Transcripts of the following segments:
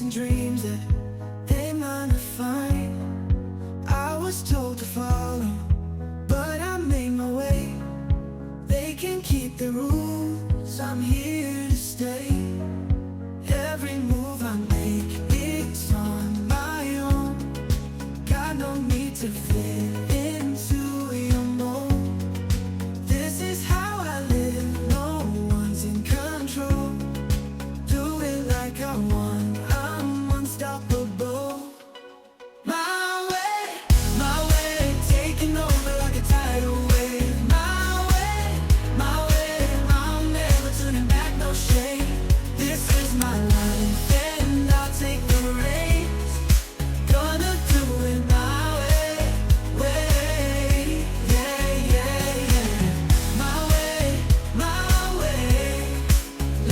chasing dreams that they might not find. I was told to follow, but I made my way. They can keep the rules, I'm here to stay. Every move I make, it's on my own. Got no need to fit into your mold. This is how I live, no one's in control. Do it like I want, I'm unstoppable. My way, taking over like a tidal wave. My way, I'm never turning back, no shame. This is my life and I'll take the reins. Gonna do it my way, yeah, yeah, yeah. My way,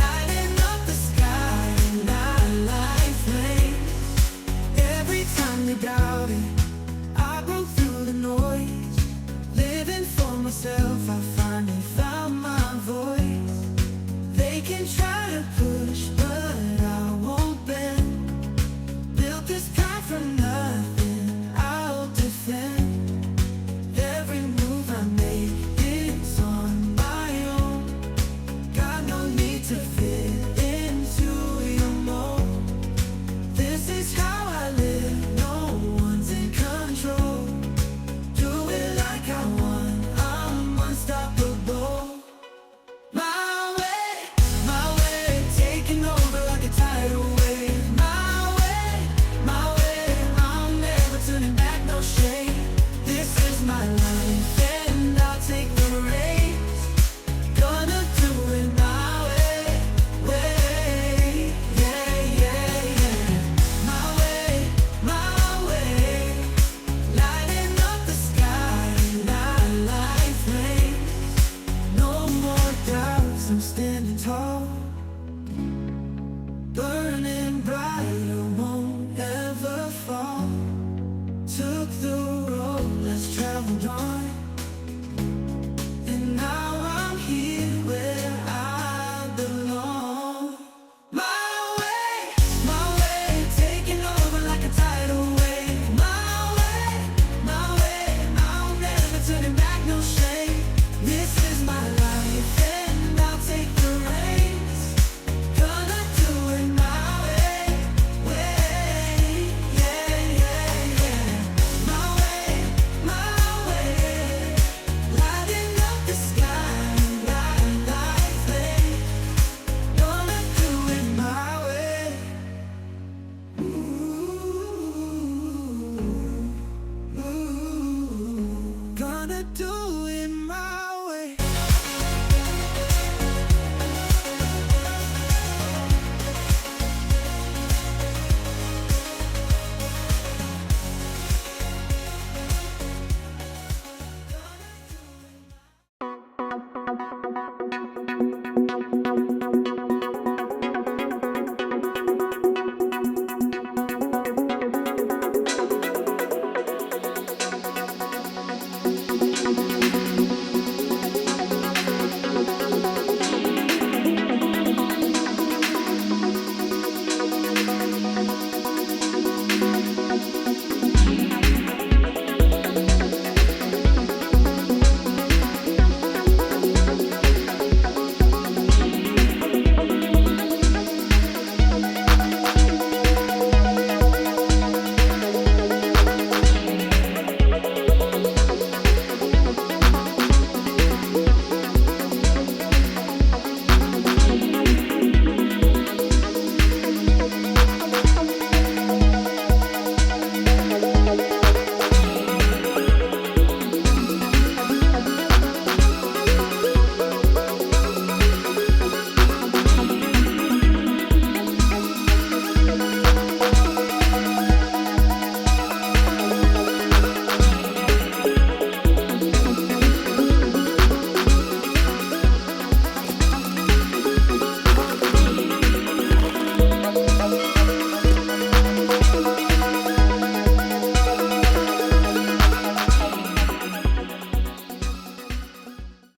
lighting up the sky and I light flames. Every time they doubt it, I broke through the noise. Living for myself, I finally found my voice. They can try to push, but I won't bend. Built this path from nothing, I'll defend. Every move I make, it's on my own. Got no need to fit into your mold. This is how I live, no one's in control. Do it like I want, I'm unstoppable. My way, taking over like a tidal wave. My way, I'm never turning back, no shame. This is my life and I'll take the reins. Gonna do it my way, yeah, yeah, yeah. My way, lighting up the sky and I light flames. No more doubts, I'm standing tall, burning bright.